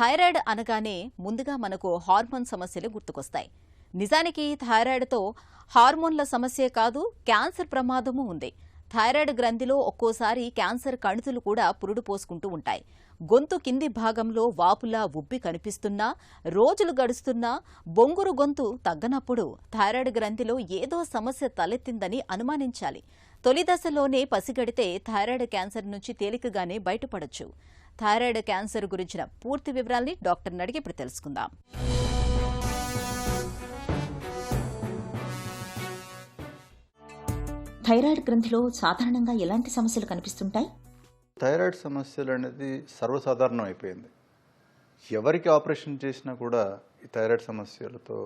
Thyroid అనగానే ముందుగా మనకు హార్మోన్ సమస్యలు గుర్తుకొస్తాయి. నిజానికి థైరాయిడ్తో హార్మోన్ల సమస్యే కాదు, క్యాన్సర్ ప్రమాదమూ ఉంది. థైరాయిడ్ గ్రంథిలో ఒక్కోసారి క్యాన్సర్ కణుతులు కూడా పురుడు పోసుకుంటూ ఉంటాయి. గొంతు కింది భాగంలో వాపులా ఉబ్బి కనిపిస్తున్నా, రోజులు గడుస్తున్నా బొంగురు గొంతు తగ్గనప్పుడు థైరాయిడ్ గ్రంథిలో ఏదో సమస్య తలెత్తిందని అనుమానించాలి. తొలి దశలోనే పసిగడితే థైరాయిడ్ క్యాన్సర్ నుంచి తేలికగానే బయటపడొచ్చు. థైరాయిడ్ క్యాన్సర్ గురించిన పూర్తి వివరాల్ని డాక్టర్ని అడిగి ఇప్పుడు తెలుసుకుందాం. థైరాయిడ్ గ్రంథిలో సాధారణంగా ఎలాంటి సమస్యలు కనిపిస్తుంటాయి? థైరాయిడ్ సమస్యలు అనేది సర్వసాధారణం అయిపోయింది. ఎవరికి ఆపరేషన్ చేసినా కూడా ఈ థైరాయిడ్ సమస్యలతో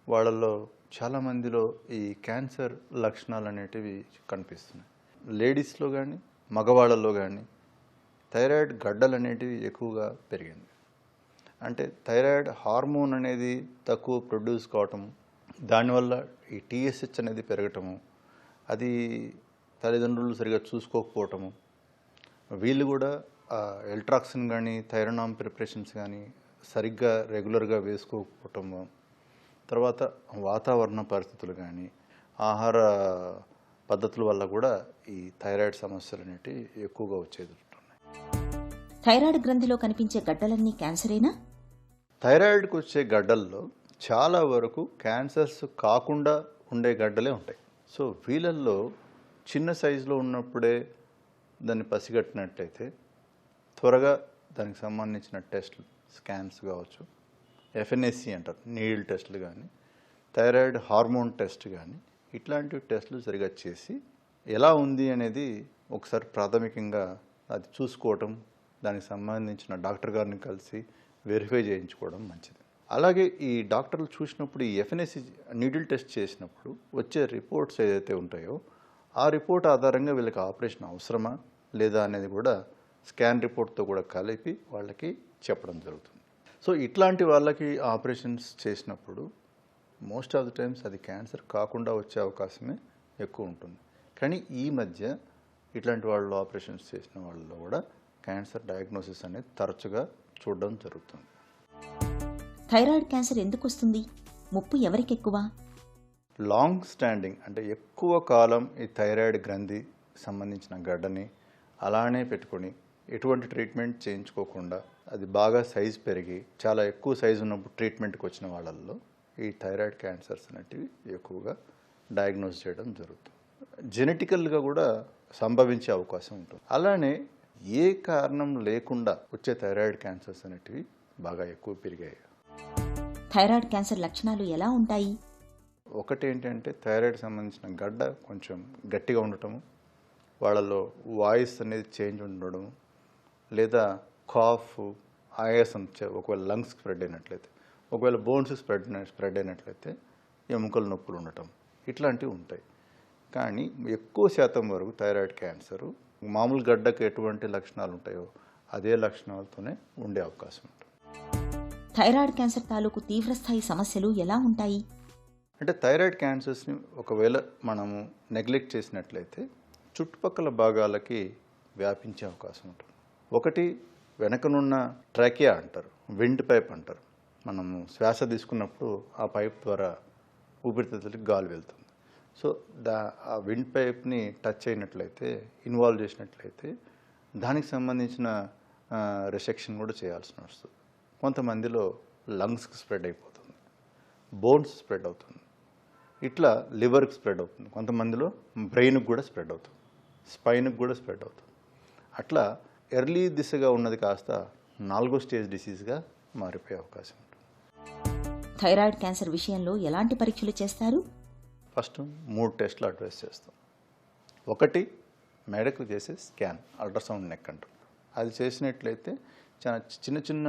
వాళ్ళల్లో చాలామందిలో ఈ క్యాన్సర్ లక్షణాలు అనేటివి కనిపిస్తున్నాయి. లేడీస్లో కానీ మగవాళ్ళలో కానీ థైరాయిడ్ గడ్డలు అనేటివి ఎక్కువగా పెరిగింది. అంటే థైరాయిడ్ హార్మోన్ అనేది తక్కువ ప్రొడ్యూస్ కావటము, దానివల్ల ఈ టీఎస్హెచ్ అనేది పెరగటము, అది తల్లిదండ్రులు సరిగా చూసుకోకపోవటము, వీళ్ళు కూడా ఎల్ట్రాక్సిన్ కానీ థైరోనామ్ ప్రిపరేషన్స్ కానీ సరిగ్గా రెగ్యులర్గా వేసుకోకపోవటము, తర్వాత వాతావరణ పరిస్థితులు కానీ ఆహార పద్ధతుల వల్ల కూడా ఈ థైరాయిడ్ సమస్యలు అనేటివి ఎక్కువగా వచ్చేది. థైరాయిడ్ గ్రంథిలో కనిపించే గడ్డలన్నీ క్యాన్సరేనా? థైరాయిడ్కి వచ్చే గడ్డల్లో చాలా వరకు క్యాన్సర్స్ కాకుండా ఉండే గడ్డలే ఉంటాయి. సో వీళ్ళల్లో చిన్న సైజులో ఉన్నప్పుడే దాన్ని పసిగట్టినట్లయితే త్వరగా దానికి సంబంధించిన టెస్టులు, స్కాన్స్ కావచ్చు, ఎఫ్ఎన్ఏసి అంటారు, నీడిల్ టెస్టులు కానీ, థైరాయిడ్ హార్మోన్ టెస్ట్ కానీ, ఇట్లాంటి టెస్టులు సరిగా చేసి ఎలా ఉంది అనేది ఒకసారి ప్రాథమికంగా అది చూసుకోవటం, దానికి సంబంధించిన డాక్టర్ గారిని కలిసి వెరిఫై చేయించుకోవడం మంచిది. అలాగే ఈ డాక్టర్లు చూసినప్పుడు ఈ ఎఫ్ఎన్ఏసి నీడిల్ టెస్ట్ చేసినప్పుడు వచ్చే రిపోర్ట్స్ ఏదైతే ఉంటాయో ఆ రిపోర్ట్ ఆధారంగా వీళ్ళకి ఆపరేషన్ అవసరమా లేదా అనేది కూడా స్కాన్ రిపోర్ట్తో కూడా కలిపి వాళ్ళకి చెప్పడం జరుగుతుంది. సో ఇట్లాంటి వాళ్ళకి ఆపరేషన్స్ చేసినప్పుడు మోస్ట్ ఆఫ్ ది టైమ్స్ అది క్యాన్సర్ కాకుండా వచ్చే అవకాశమే ఎక్కువ ఉంటుంది. కానీ ఈ మధ్య ఇట్లాంటి వాళ్ళు ఆపరేషన్స్ చేసిన వాళ్ళలో కూడా క్యాన్సర్ డయాగ్నోసిస్ అనేది తరచుగా చూడడం జరుగుతుంది. థైరాయిడ్ క్యాన్సర్ ఎందుకు వస్తుంది? ముప్పు ఎవరికి ఎక్కువ? లాంగ్ స్టాండింగ్ అంటే ఎక్కువ కాలం ఈ థైరాయిడ్ గ్రంథి సంబంధించిన గడ్డని అలానే పెట్టుకొని ఎటువంటి ట్రీట్మెంట్ చేయించుకోకుండా అది బాగా సైజు పెరిగి చాలా ఎక్కువ సైజు ఉన్నప్పుడు ట్రీట్మెంట్కి వచ్చిన వాళ్ళల్లో ఈ థైరాయిడ్ క్యాన్సర్స్ అనేటివి ఎక్కువగా డయాగ్నోస్ చేయడం జరుగుతుంది. జెనెటికల్గా కూడా సంభవించే అవకాశం ఉంటుంది. అలానే ఏ కారణం లేకుండా వచ్చే థైరాయిడ్ క్యాన్సర్స్ అనేటివి బాగా ఎక్కువ పెరిగాయి. థైరాయిడ్ క్యాన్సర్ లక్షణాలు ఎలా ఉంటాయి? ఒకటి ఏంటంటే థైరాయిడ్ సంబంధించిన గడ్డ కొంచెం గట్టిగా ఉండటము, వాళ్ళలో వాయిస్ అనేది చేంజ్ ఉండడం, లేదా కాఫ్, ఆయాసం, ఒకవేళ లంగ్స్ స్ప్రెడ్ అయినట్లయితే, ఒకవేళ బోన్స్ స్ప్రెడ్ అయినట్లయితే ఎముకల నొప్పులు ఉండటం, ఇట్లాంటివి ఉంటాయి. కానీ ఎక్కువ శాతం వరకు థైరాయిడ్ క్యాన్సరు మామూలు గడ్డకు ఎటువంటి లక్షణాలు ఉంటాయో అదే లక్షణాలతోనే ఉండే అవకాశం ఉంటుంది. థైరాయిడ్ క్యాన్సర్ తాలూకు తీవ్రస్థాయి సమస్యలు ఎలా ఉంటాయి? అంటే థైరాయిడ్ క్యాన్సర్స్ని ఒకవేళ మనము నెగ్లెక్ట్ చేసినట్లయితే చుట్టుపక్కల భాగాలకి వ్యాపించే అవకాశం ఉంటుంది. ఒకటి వెనకనున్న ట్రాకియా అంటారు, విండ్ పైప్ అంటారు. మనము శ్వాస తీసుకున్నప్పుడు ఆ పైప్ ద్వారా ఊపిరితిత్తులకి గాలి వెళ్తుంది. సో ఆ విండ్ పైప్ని టచ్ అయినట్లయితే, ఇన్వాల్వ్ చేసినట్లయితే దానికి సంబంధించిన రిసెక్షన్ కూడా చేయాల్సి వస్తుంది. కొంతమందిలో లంగ్స్కి స్ప్రెడ్ అయిపోతుంది, బోన్స్ స్ప్రెడ్ అవుతుంది, ఇట్లా లివర్కి స్ప్రెడ్ అవుతుంది, కొంతమందిలో బ్రెయిన్కి కూడా స్ప్రెడ్ అవుతుంది, స్పైన్కి కూడా స్ప్రెడ్ అవుతుంది. అట్లా ఎర్లీ దిశగా ఉన్నది కాస్త 4వ స్టేజ్ డిసీజ్గా మారిపోయే అవకాశం ఉంటుంది. థైరాయిడ్ క్యాన్సర్ విషయంలో ఎలాంటి పరీక్షలు చేస్తారు? ఫస్ట్ 3 టెస్టులు అడ్వైస్ చేస్తాం. ఒకటి మెడకు చేసే స్కాన్, అల్ట్రాసౌండ్ నెక్ అంటాం. అది చేసినట్లయితే చాలా చిన్న చిన్న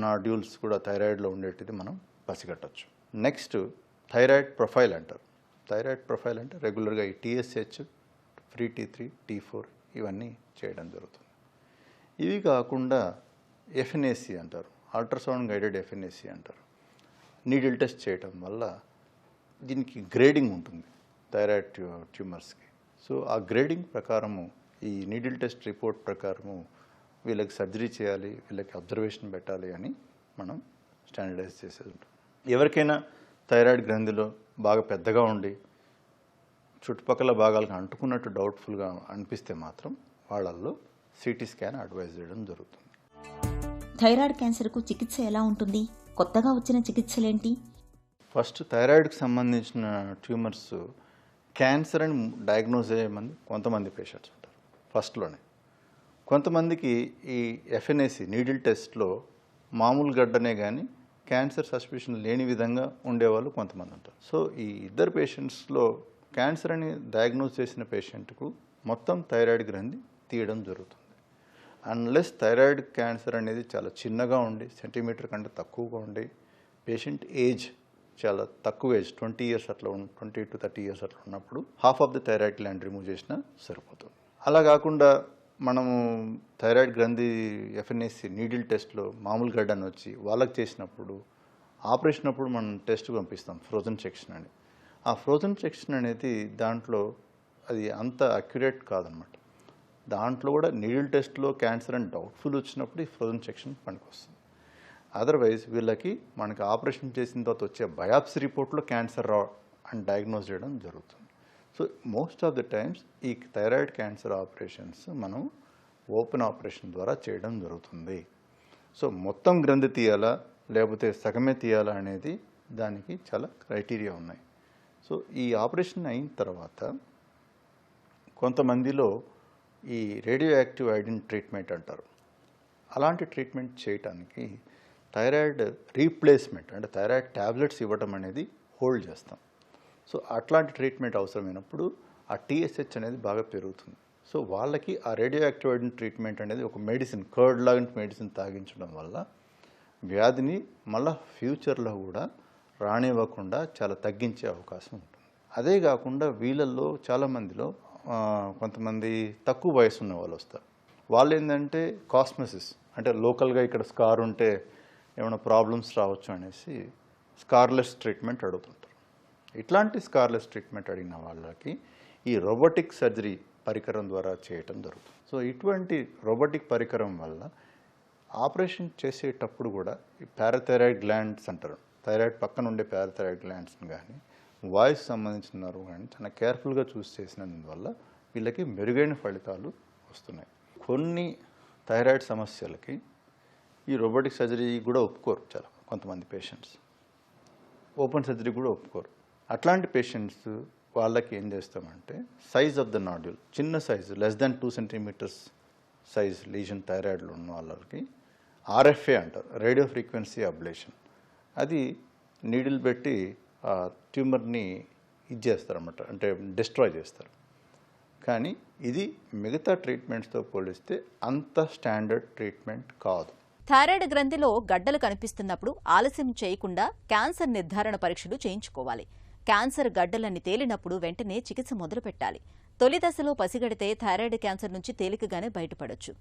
నాడ్యూల్స్ కూడా థైరాయిడ్లో ఉండేటిది మనం పసిగట్టచ్చు. నెక్స్ట్ థైరాయిడ్ ప్రొఫైల్ అంటారు. థైరాయిడ్ ప్రొఫైల్ అంటే రెగ్యులర్గా ఈ టీఎస్హెచ్, ఫ్రీ T3, T4 ఇవన్నీ చేయడం జరుగుతుంది. ఇవి కాకుండా ఎఫ్ఎన్ఏసి అంటారు, అల్ట్రాసౌండ్ గైడెడ్ ఎఫ్ఎన్ఏసి అంటారు. నీడిల్ టెస్ట్ చేయడం వల్ల దీనికి గ్రేడింగ్ ఉంటుంది థైరాయిడ్ ట్యూమర్స్కి. సో ఆ గ్రేడింగ్ ప్రకారము, ఈ నీడిల్ టెస్ట్ రిపోర్ట్ ప్రకారము వీళ్ళకి సర్జరీ చేయాలి, వీళ్ళకి అబ్జర్వేషన్ పెట్టాలి అని మనం స్టాండర్డైజ్ చేసేది ఉంటుంది. ఎవరికైనా థైరాయిడ్ గ్రంథిలో బాగా పెద్దగా ఉండి చుట్టుపక్కల భాగాలకు అంటుకున్నట్టు డౌట్ఫుల్గా అనిపిస్తే మాత్రం వాళ్ళల్లో సిటీ స్కాన్ అడ్వైజ్ చేయడం జరుగుతుంది. థైరాయిడ్ క్యాన్సర్కు చికిత్స ఎలా ఉంటుంది? కొత్తగా వచ్చిన చికిత్సలేంటి? ఫస్ట్ థైరాయిడ్కి సంబంధించిన ట్యూమర్స్ క్యాన్సర్ అని డయాగ్నోజ్ అయ్యే కొంతమంది పేషెంట్స్ ఉంటారు ఫస్ట్లోనే. కొంతమందికి ఈ ఎఫ్ఎన్ఏసి నీడిల్ టెస్ట్లో మామూలు గడ్డనే కానీ క్యాన్సర్ సస్పిషన్ లేని విధంగా ఉండేవాళ్ళు కొంతమంది ఉంటారు. సో ఈ ఇద్దరు పేషెంట్స్లో క్యాన్సర్ అని డయాగ్నోజ్ చేసిన పేషెంట్కు మొత్తం థైరాయిడ్ గ్రంథి తీయడం జరుగుతుంది. అన్లెస్ థైరాయిడ్ క్యాన్సర్ అనేది చాలా చిన్నగా ఉండి సెంటీమీటర్ కంటే తక్కువగా ఉండి పేషెంట్ ఏజ్ చాలా తక్కువ ఏజ్ 20 years అట్లా 20 to 30 years అట్లా ఉన్నప్పుడు half of the thyroid gland remove చేసినా సరిపోతుంది. అలా కాకుండా మనము థైరాయిడ్ గ్రంథి ఎఫ్ఎన్ఏసి నీడిల్ టెస్ట్లో మామూలు గడ్డని వచ్చి వాళ్ళకి చేసినప్పుడు ఆపరేషన్ అప్పుడు మనం టెస్ట్ పంపిస్తాం ఫ్రోజన్ సెక్షన్ అని. ఆ ఫ్రోజన్ సెక్షన్ అనేది దాంట్లో అది అంత అక్యురేట్ కాదనమాట. దాంట్లో కూడా నీడిల్ టెస్ట్లో క్యాన్సర్ అని డౌట్ఫుల్ వచ్చినప్పుడు ఈ ఫ్రోజన్ సెక్షన్ పనికొస్తుంది. అదర్వైజ్ వీళ్ళకి మనకి ఆపరేషన్ చేసిన తర్వాత వచ్చే బయాప్సీ రిపోర్ట్లో క్యాన్సర్ అని డయాగ్నోజ్ చేయడం జరుగుతుంది. So most of the times ఈ థైరాయిడ్ క్యాన్సర్ ఆపరేషన్స్ మనం ఓపెన్ ఆపరేషన్ ద్వారా చేయడం జరుగుతుంది. సో మొత్తం గ్రంథి తీయాలా లేకపోతే సగమే తీయాలా అనేది దానికి చాలా క్రైటీరియా ఉన్నాయి. సో ఈ ఆపరేషన్ అయిన తర్వాత కొంతమందిలో ఈ రేడియో యాక్టివ్ ఐడిన్ ట్రీట్మెంట్ అంటారు. అలాంటి ట్రీట్మెంట్ చేయడానికి థైరాయిడ్ రీప్లేస్మెంట్ అంటే థైరాయిడ్ ట్యాబ్లెట్స్ ఇవ్వడం అనేది హోల్డ్ చేస్తాం. సో అట్లాంటి ట్రీట్మెంట్ అవసరమైనప్పుడు ఆ టీఎస్హెచ్ అనేది బాగా పెరుగుతుంది. సో వాళ్ళకి ఆ రేడియో యాక్టివ్ ఐడిన్ ట్రీట్మెంట్ అనేది ఒక మెడిసిన్ కర్డ్ లాంటి మెడిసిన్ తాగించడం వల్ల వ్యాధిని మళ్ళీ ఫ్యూచర్లో కూడా రానివ్వకుండా చాలా తగ్గించే అవకాశం ఉంటుంది. అదే కాకుండా వీళ్ళల్లో చాలామందిలో కొంతమంది తక్కువ వయసు ఉన్న వాళ్ళు వస్తారు. వాళ్ళు ఏంటంటే కాస్మెసిస్ అంటే లోకల్గా ఇక్కడ స్కార్ ఉంటే ఏమైనా ప్రాబ్లమ్స్ రావచ్చు అనేసి స్కార్లెస్ ట్రీట్మెంట్ అడుగుతుంటారు. ఇట్లాంటి స్కార్లెస్ ట్రీట్మెంట్ అడిగిన వాళ్ళకి ఈ రోబోటిక్ సర్జరీ పరికరం ద్వారా చేయటం జరుగుతుంది. సో ఇటువంటి రోబోటిక్ పరికరం వల్ల ఆపరేషన్ చేసేటప్పుడు కూడా ఈ పారాథైరాయిడ్ గ్లాండ్స్ అంటారు, థైరాయిడ్ పక్కన ఉండే పారాథైరాయిడ్ గ్లాండ్స్ని కానీ వాయిస్ సంబంధించిన నర్వ్ కానీ చాలా కేర్ఫుల్గా చూస్ చేసినందువల్ల వీళ్ళకి మెరుగైన ఫలితాలు వస్తున్నాయి. కొన్ని థైరాయిడ్ సమస్యలకి ఈ రోబోటిక్ సర్జరీ కూడా ఒప్పుకోరు చాలా కొంతమంది పేషెంట్స్, ఓపెన్ సర్జరీ కూడా ఒప్పుకోరు. అట్లాంటి పేషెంట్స్ వాళ్ళకి ఏం చేస్తామంటే సైజ్ ఆఫ్ ద నాడ్యూల్ చిన్న size less than 2 centimeters size lesion థైరాయిడ్లో ఉన్న వాళ్ళకి ఆర్ఎఫ్ఏ అంటారు, రేడియో ఫ్రీక్వెన్సీ అబ్లేషన్. అది నీడిల్ పెట్టి ఆ ట్యూమర్ని చేస్తారన్నమాట, అంటే డిస్ట్రాయ్ చేస్తారు. కానీ ఇది మిగతా ట్రీట్మెంట్స్తో పోలిస్తే అంత స్టాండర్డ్ ట్రీట్మెంట్ కాదు. థైరాయిడ్ గ్రంథిలో గడ్డలు కనిపిస్తున్నప్పుడు ఆలస్యం చేయకుండా క్యాన్సర్ నిర్ధారణ పరీక్షలు చేయించుకోవాలి. క్యాన్సర్ గడ్డలని తేలినప్పుడు వెంటనే చికిత్స మొదలుపెట్టాలి. తొలి దశలో పసిగడితే థైరాయిడ్ క్యాన్సర్ నుంచి తేలికగానే బయటపడొచ్చు.